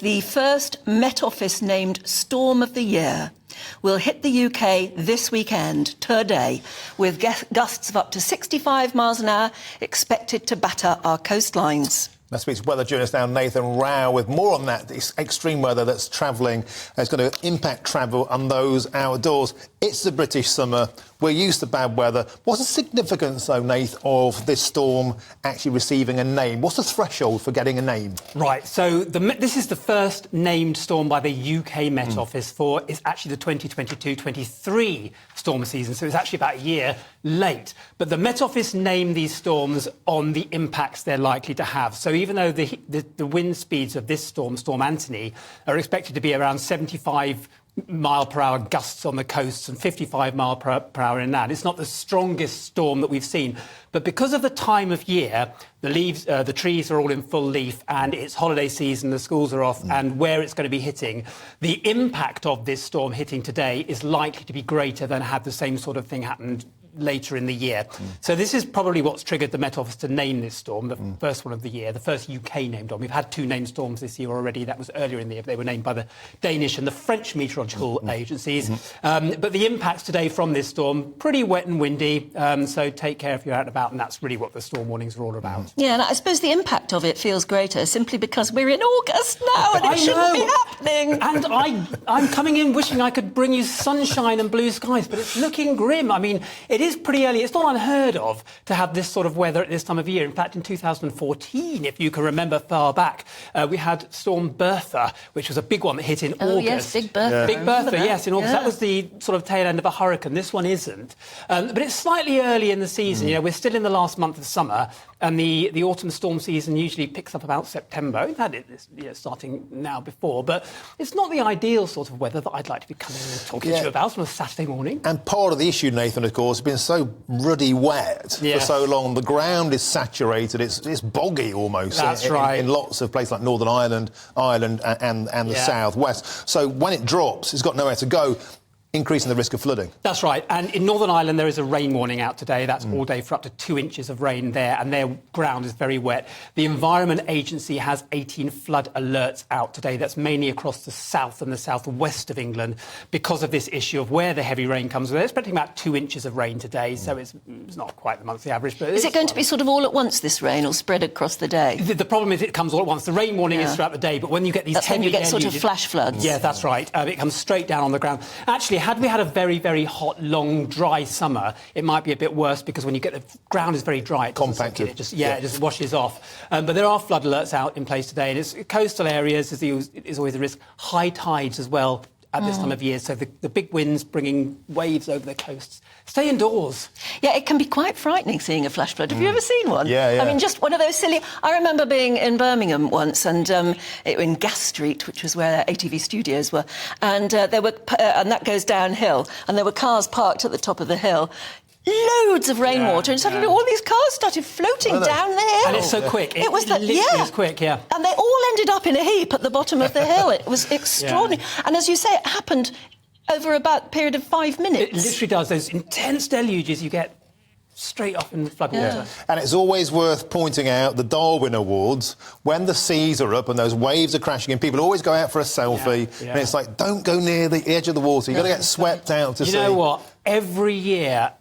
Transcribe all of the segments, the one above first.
The first Met Office-named storm of the year will hit the UK this weekend, today, with gusts of up to 65 miles an hour expected to batter our coastlines. That speaks weather journalist now Nathan Rao with more on that. This extreme weather that's travelling is going to impact travel and those outdoors. It's the British summer. We're used to bad weather. What's the significance, though, Nath, of this storm actually receiving a name? What's the threshold for getting a name? Right, so this is the first named storm by the UK Met Office for, it's actually the 2022-23 storm season, so it's actually about a year late. But the Met Office named these storms on the impacts they're likely to have. So even though the wind speeds of this storm, Storm Antoni, are expected to be around 75 mile-per-hour gusts on the coasts and 55 mile-per-hour inland. It's not the strongest storm that we've seen. But because of the time of year, the trees are all in full leaf and it's holiday season, the schools are off, and where it's going to be hitting, the impact of this storm hitting today is likely to be greater than had the same sort of thing happened later in the year. So this is probably what's triggered the Met Office to name this storm, the first one of the year, the first UK named one. We've had two named storms this year already. That was earlier in the year. They were named by the Danish and the French meteorological agencies. But the impacts today from this storm, pretty wet and windy, so take care if you're out and about, and that's really what the storm warnings are all about. Yeah, and I suppose the impact of it feels greater simply because we're in August now and it shouldn't be happening. And I'm coming in wishing I could bring you sunshine and blue skies, but it's looking grim. I mean, it is pretty early. It's not unheard of to have this sort of weather at this time of year. In fact, in 2014, if you can remember far back, we had Storm Bertha, which was a big one that hit in August. Oh, yes, Big Bertha. Big Bertha, yes, in August. That was the sort of tail end of a hurricane. This one isn't. But it's slightly early in the season. You know, we're still in the last month of summer, and the autumn storm season usually picks up about September. We've had it starting now before, but it's not the ideal sort of weather that I'd like to be coming and talking to you about on a Saturday morning. And part of the issue, Nathan, of course, has been so ruddy wet for so long. The ground is saturated. It's boggy almost. That's right. In lots of places like Northern Ireland and the southwest. So when it drops, it's got nowhere to go, increasing the risk of flooding. That's right. And in Northern Ireland, there is a rain warning out today. That's all day for up to 2 inches of rain there, and their ground is very wet. The Environment Agency has 18 flood alerts out today. That's mainly across the south and the southwest of England because of this issue of where the heavy rain comes. They're expecting about 2 inches of rain today, so it's not quite the monthly average. But is it going to be sort of all at once, this rain, or spread across the day? The problem is it comes all at once. The rain warning is throughout the day, but when you get these that's when you get sort of flash floods. Yeah, that's right. It comes straight down on the ground. Actually, had we had a very, very hot, long, dry summer, it might be a bit worse because when you get the ground is very dry, it compacted. It just washes off. But there are flood alerts out in place today, and it's coastal areas is always a risk. High tides as well at this time of year, so the big winds bringing waves over the coasts. Stay indoors. Yeah, it can be quite frightening seeing a flash flood. Have you ever seen one? Yeah. I mean, just one of those silly... I remember being in Birmingham once, and in Gas Street, which was where ATV studios were, and there were, and that goes downhill, and there were cars parked at the top of the hill. Loads of rainwater, and suddenly all these cars started floating down the hill. And it's so quick. It was literally is quick, yeah. And they all ended up in a heap at the bottom of the hill. It was extraordinary. And as you say, it happened over about a period of 5 minutes. It literally does. Those intense deluges you get straight off in the floodwater. And it's always worth pointing out the Darwin Awards, when the seas are up and those waves are crashing in, people always go out for a selfie, and it's like, don't go near the edge of the water. You've got to get swept out to sea. You know what? Every year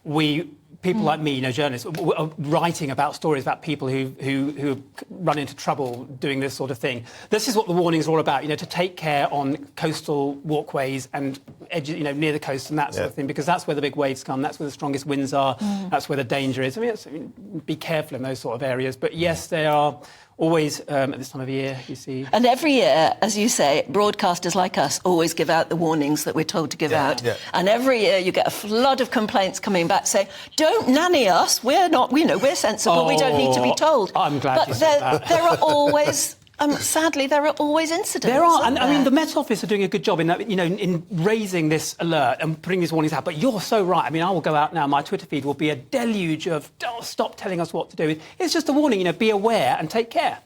people like me, journalists, are writing about stories about people who run into trouble doing this sort of thing. This is what the warnings are all about, to take care on coastal walkways and edges, near the coast and that sort of thing, because that's where the big waves come, that's where the strongest winds are, that's where the danger is. I mean, be careful in those sort of areas. But yes, they are always at this time of year, you see. And every year, as you say, broadcasters like us always give out the warnings that we're told to give out. And every year you get a flood of complaints coming back saying, don't nanny us, we're not, we're sensible, we don't need to be told. I'm glad you said that. There are always... sadly, there are always incidents. There are, and I mean, the Met Office are doing a good job in that, in raising this alert and putting these warnings out. But you're so right. I mean, I will go out now. My Twitter feed will be a deluge of, stop telling us what to do. It's just a warning, be aware and take care.